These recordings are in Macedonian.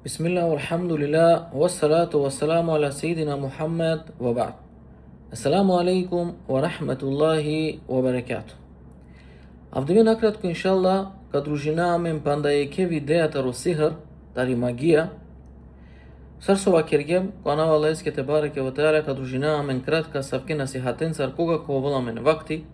بسم الله والحمد لله والصلاة والسلام على سيدنا محمد وبعد. السلام عليكم ورحمة الله وبركاته. Avdime nakratko inšallah kad družinaamen pandajeke vidејата ро сихр, тари магија. Сарсова кергем, кога навалејске те бареке во теаля kad družinaamen кратка савке насихатен цар кога коволамен вакти,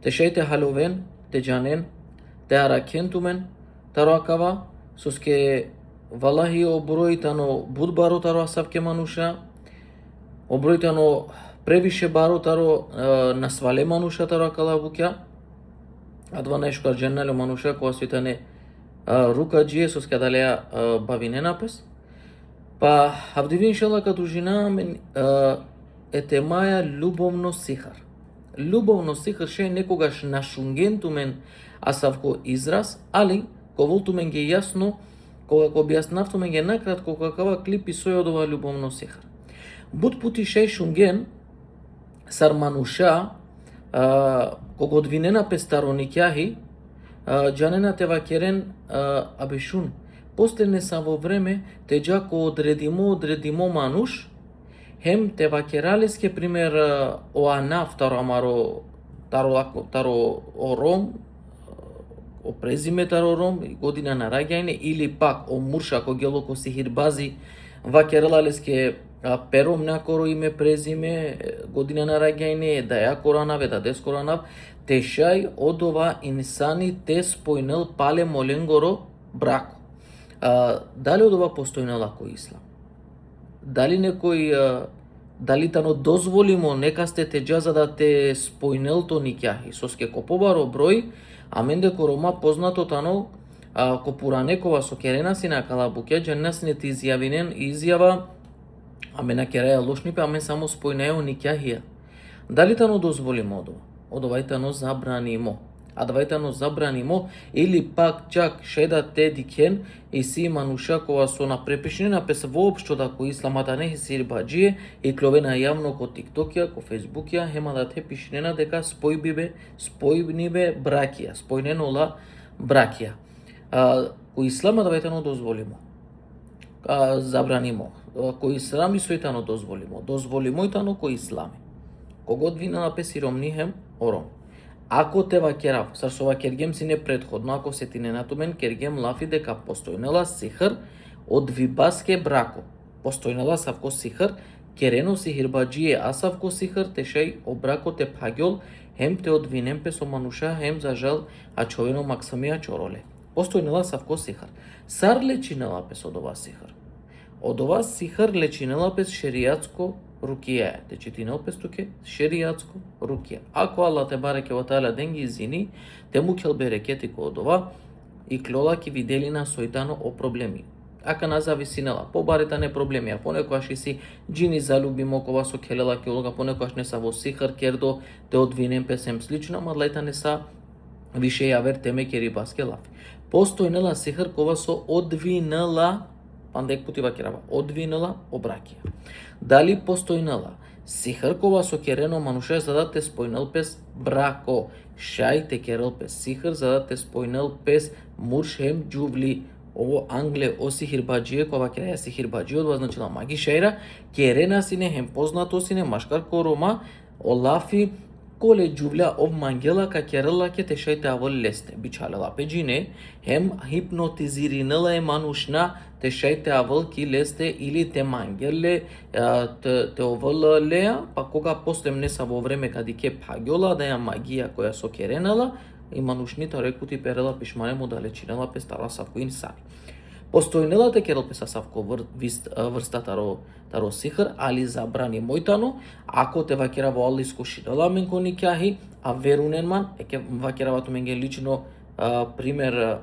те шејте халовен, те џанен, те аракентумен, тароакава, соске Валахи обројтано будбаротаро савке мануша, обројтано превише баротаро насвале манушатаро калабукја, а 12 дженнале мануша која свитане рука джие соске далеа бавине напес. Па авдиви иншалла като жена мен етемаја љубовно сихар. Љубовно сихар ше некогаш нашунгентумен асавко израз, али коволтумен ге јасно кога го објаснавтуме ге накратко какава клипи сој од ова љубовно сихар. Буд пути шеј шунген сар мануша кога одвинена пестароникјахи џанена те вакерен абешун постелне са во време те џако одредимо мануш хем те вакералеске пример оанав таро ором о презиме тарором, година на раѓајне, или пак о мурша ко гелоко сихирбази, вакералеске пером накоро име презиме, година на раѓајне, да ја коранав, да дес коранав, тешај од ова инсани те спојнел пале моленгоро брако. Дали од ова постојнела кој ислам? Дали некој дали тано дозволимо нека сте те џаза да те спојнел то никјахи, соске ко побаро број, а менде корома познато тано ко Пуранекова со керена си на калабукја, дженна си не ти изјавинен изјава, аме на кереја лошнипе, аме само спојнео никјахија. Дали тано дозволимо од ова? Од ова тано забранимо. А давајтано забранимо или пак чак шеда те дикен и си мануша кога со на препишнена пес воопшто да кој исламата не си рибаџие и кловена јавно ко тиктокја, ко фейсбукја, хема да те пишнена дека спојбнибе бракија, спојненола бракија. Кој ислама давајтано дозволимо. Забранимо. Кој ислами сојтано дозволимо. Дозволимо и тано кој ислами. Кога одвинала пес иромнихем ором. Ако те вакерав, сар со вакергем си не предходно, ако се ти не натумен, кергем лафи дека постојнела сихр од вибаске брако. Постојнела савко сихр, керено сихирбаџие асавко сихр, тешај обрако те пагјол, хем те одвинем пе со мануша, хем за жал, а човено максамија чороле. Постојнела савко сихр. Сар лечинела пес од ова сихр. Од ова сихр лечинела пес шеријатско рукија, те читинел пес туке шеријатско рукија. Ако Аллах те бареке во таала ден ги изини, те му ќел берекети ко од ова и клола ки видели на сојтано о проблеми. Ака на зависинела, побарета не проблеми, а понекогаш и си џини залюбимо кова со келела ки улога, понекогаш не са во сихар кердо, те одвинем песем слично, ама лајта не са више јавер теме кери баске лафи. Постојнела сихар кова со одвинела пандек пути вакерава, одвинела обракија. Дали постојнела сихар кова со керено мануша за да те спојнел пес брако, шај те керел пес сихар за да те спојнел пес муршем џувли, ово англе о сихирбаџие кова кереја сихирбаџие од значила маги шајра, керена сине хем познато сине машкар корома, олафи коле џувля ов мангела ка керела ке те шајте авол лесте, бичалела пеџине, хем хипнотизиринела е манушна, те шајте авол ки лесте или те мангеле, те овол леа, па кога послем не са во време кади ке пагјола да ја магија која со керенала, и манушните рекути перела пишмане му да лечинела пе стара савко инсани. Постојнела те керел песа савко врста таро сихр, али забрани мојтано, ако те вакера во Аллах искушинела мен ко никјахи, а верунен ман, еке вакеравато мен ге лично пример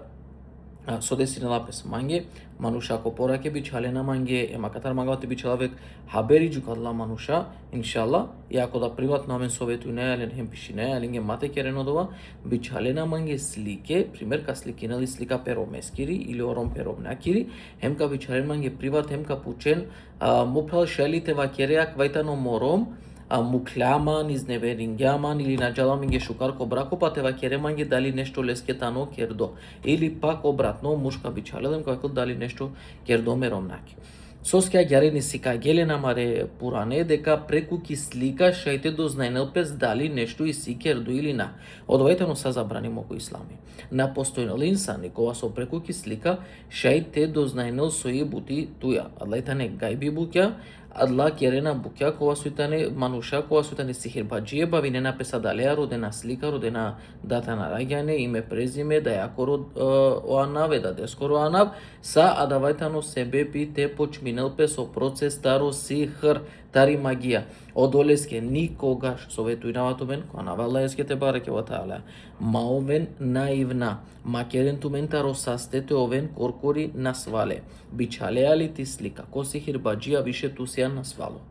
со десинела пес манге, мануша ако пораке бичалена манге, ема катар мангавате бичалавек хабери џукадла мануша, иншалла, и ако да приватно мен советуј нејален хем пиши нејален ге мате керено дова, бичалена манге слике, пример ка сликинали слика перомескири или ором перомнакири, хем ка бичален манге приват, хем ка пучен, муправ шалите вакереак вајтано мором, мукляман, изневерингяман или наджаламинге шукар ко брако па тева кереманге дали нешто лескетано кердо. Или пак обратно мушка бичалелем како дали нешто кердо меромнаки. Соскја гјарени сика гелена маре пуране дека преку кислика шајте дознајнелпес дали нешто и си кердо или на. Одвајтено са забрани моко ислами. На постојнал инсани кога со преку кислика шајте дознајнел со и бути туја. Адлајтане гајби буќа, адла керена буќа кога суитане мануша кога суитане сихирбаџие бавине напеса далеа родена слика, родена дата на раѓање, име, презиме, да јако род оанав, да дескоро оанав, са адавајтано себе те почминелпе со процес таро сихр, тари магија. Одолеске никогаш советујнавато мен, која навала ескете бареке ва таала, маовен наивна, макерен тумен таро састете овен коркори на свале, бичалеали ти слика, ко сихирбаџија више ту сеан на свало.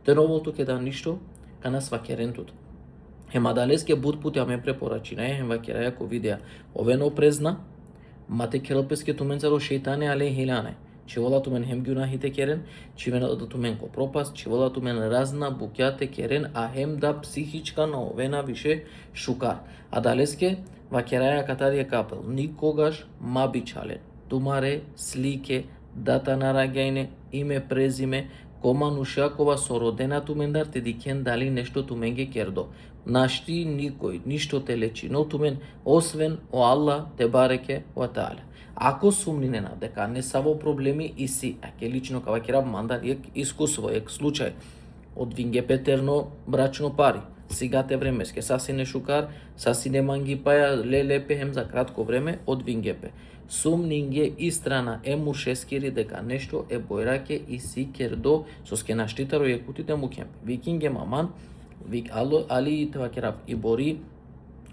Теноволту ке да ништо, кана свакерентут. Хема далеске буд путја ме препорачина, хема кераја ко видеа овен опрезна, мате келпеске тумен заро шејтане але хилане. Че вола тумен хем гюнахите керен, че вена тумен ко пропаст, че вола тумен разна буќате керен, а хем да психичка на овена више шукар. А далеске ва кераја катарија капел, никогаш ма бичален. Тумаре, слике, дата на раѓајне, име, презиме, комануша кова со родена тумендар те дикен дали нешто тумен ге кердо. Нашти никој, ништо те лечи, но тумен освен о Аллах те бареке ва таала. Ако сумнинена дека не са во проблеми и си, аке лично кава кераб мандар ек искуство, ек случај, од винге петерно брачно пари, сигате времеске, саси не шукар, саси не манги паја, лелепе хем за кратко време, од вингепе. Сумнинге и страна е мушескири дека нешто е бојраке и си кердо со скенаштитаро јекутите му кемпе. Викинге маман, вик али това кераб и бори,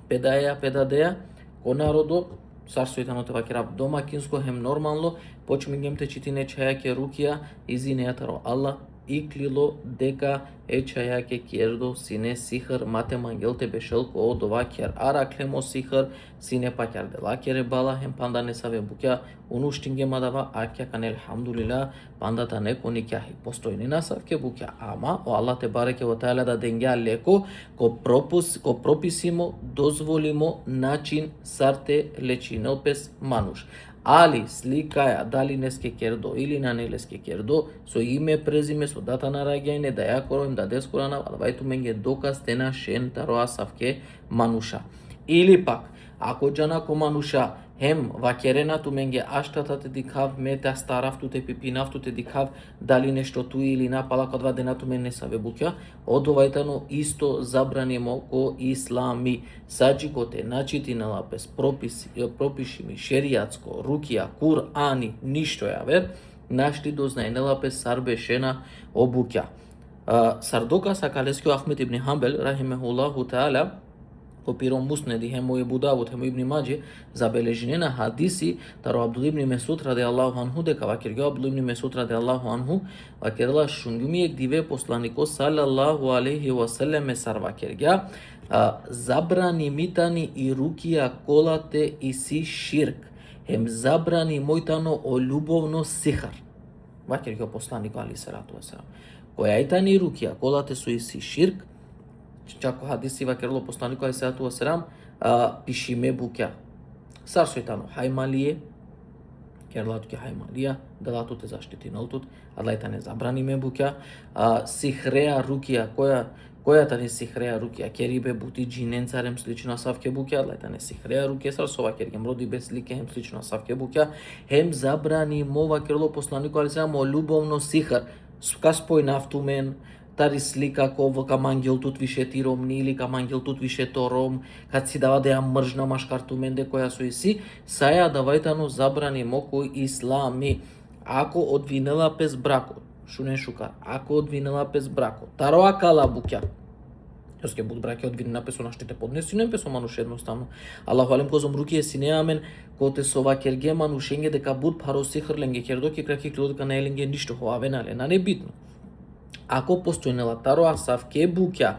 педадеја, ко народо, сарсојтано това кераб домакинско хем нормално, почмингем те читине чајаке рукија, изинејатаро Аллах, иклило дека е чајаке кердо сине сихр мате мангелте бешелко од ова кер араклемо сихр сине пакер дела кере бала хем панда не саве буќа унуштинге мадава аќа кан елхамдулила пандата не кони кјахи постојни насавке буќа ама о Аллах те бареке во таала да денѓа леко ко прописимо дозволимо начин сарте лечинелпес мануш. Али сликаја дали неске кердо или на нелеске кердо со име презиме со дата на раѓање да ја коровим да дескорана алвајту менге доказ тена шен тароа савке мануша. Или пак ако џана ко мануша хем вакеренату менге аштата те дикав мета старавту те пипинавту те дикав дали нешто ту или напала кад ваденату мен не саве буќа одовајтано исто забранимо ко ислами саџикоте начити на лапес пропишими шеријатско рукија Курани ништо ја вер нашти дознај лапес сарбе шена обуќа сардока сакалескио Ахмед ибн Хамбел рахимехуллаху таала Копиром муснеди хемо Ибу Давуд хемо Ибн Маџе забележене на хадиси таро Абдул ибн Месуд радијаллаху анху дека вакиргео Абдул ибн Месуд радијаллаху анху вакерла шунгумиек диве посланико салаллаху алейхи ва селем сар вакиргеа забрани митани и рукија колате и си ширк хем забрани мојтано о љубовно сихар вакиргео посланико алейхи салату васелам која итани рукија колате со и си ширк чако хадиси вакерло посланико алейхи васелам пишиме буќа сарсојтано хајмалие керлату ке хајмалија делату те заштити нолтут адлајта не забраниме буќа сихреа рукија којата не сихреа рукија керибе бути джиненцарем слично савке буќа адлајта не сихреа рукија сарсова кергем роди без лике хем слично савке буќа хем забрани мова керло посланико алейхи васелам о љубовно сихар каспој нафтумен тари слика ко кам ангелтут више ти ромни или кам ангелтут више то ром, кад си дава да ја мржна машкарту менде која со и си, саја давајтано забрани моко ислами. Ако одвинела пес брако, шунен шукар, ако одвинела пес брако, тароа кала буќа, јоске буд браке одвинена песо наштите поднеси, не песо мануш едноставно. Аллаху алем козом руки е сине амен, коте сова керге манушенге дека буд пароси хрленге кердоки краки клодка на еленге ништо хоаве нале, на небитно. Ако постојнела тароа савке буќа,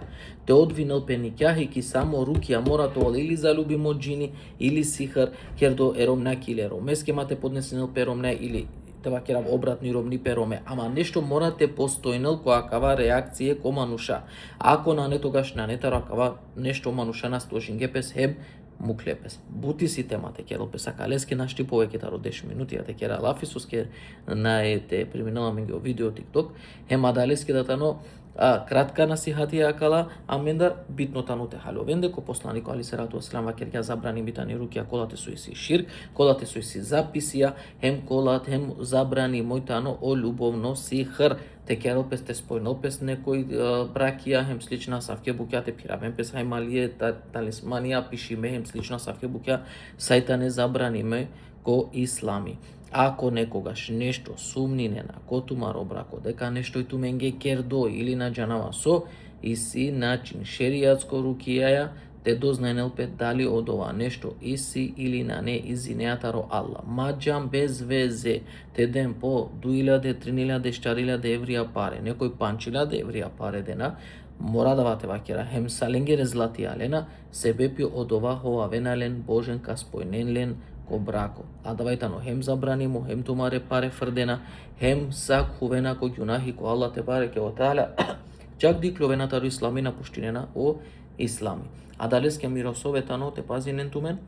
те одвинел пеникјахи ки само рукија мора тоа или залюбимо джини или сихар, кердо еромнаки или еромеске мате поднесенел перомне или те вакерав обратни ромни пероме, ама нешто морате постојнел која кава реакција ко мануша. Ако на не тогаш на нетаро акава нешто мануша на стожингепес хеб муклепес. Бути си темате керопес акалеске нашти повеќе таро 10 минути а те кера лафисуске на ете преминала менге видео TikTok хема далеске датано кратка насихати акала амендар битно тануте халовен дека посланик али серату аслам вакер ќе забрани битани руки колате со иси ширк, колате со иси записија, хем колат хем забрани мојтано о љубовно сихр. Те керопес те спојнал пес некој бракија хем слична савке буќа те пиравен пес хајмалие талисманија пишиме хем слична савке буќа сајта не забраниме ко ислами. Ако некогаш нешто сумнине на котумаро брако дека нешто и туменге кердо или на джанава со иси начин шеријатско рукијаја те дознајнел пет дали од ова нешто иси или на не изинеатаро Алла. Маджам без везе те ден по 2000, 3000, 4000 еврија паре, некој 5000 еврија паре дена, мора да вате вакера хем саленгере злати алена, себепи од ова ховавенален божен ка спојненлен ко брако. А давајтано хем забранимо, хем тумаре паре фрдена, хем сак хувена ко ѓунахи ко Аллах те бареке во таала, чак дикловената ро ислами на пуштинена о ислами. А далеске миросоветано те пазинен тумен,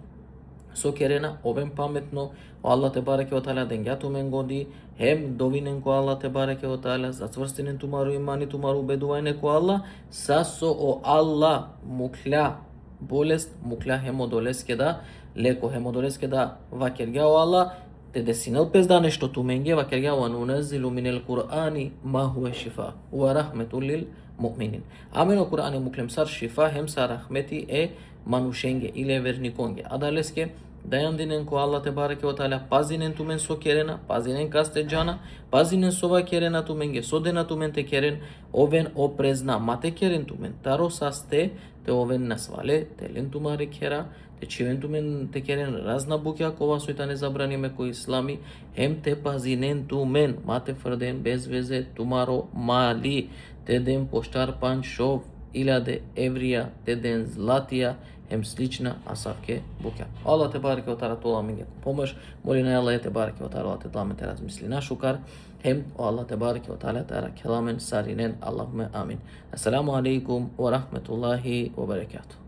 со керена, овен паметно, о Аллах те бареке во таала денгјато мен годи, хем довинен ко Аллах те бареке во таала, зацврстенен тумару имани, тумару бедувајне ко Аллах, сасо о Аллах мукля болест, мукля хемодолеске да, леко хемодолеске да вакергја о Аллах, те десинел пес да нешто туменге вакергја о нуназилу минел Кур'ани ма хуе шифа, уа рахметун лил муъминин. Амено Кур'ани муклем сар шифа, хем сар рахмети манушенге или верниконге. Адалеске дајандинен ко Аллах те бареке во таала, пазинен тумен со керена, пазинен касте джана, пазинен со ва керена туменге, со дена тумен те керен, овен опрезна, мате керен тумен, таро састе, те овен насвале, те лен тумаре кера, те чивен тумен те керен разна буќа, кова сојта не забраниме кој ислами, хем те пазинен тумен, мате фрден без везе, тумаро мали, те ден поштар панчов, 1000 еврија, те ден златија, хем слична асавке буќа. Аллах те бареке во таала тола минге помош, моли на Аллах те бареке во таала те дламе те размисли на шукар, хем Аллах те бареке во таала тара келамен саринен, Аллахуме амин. Ассаламу алейкум ва рахметуллахи ва баракатуh.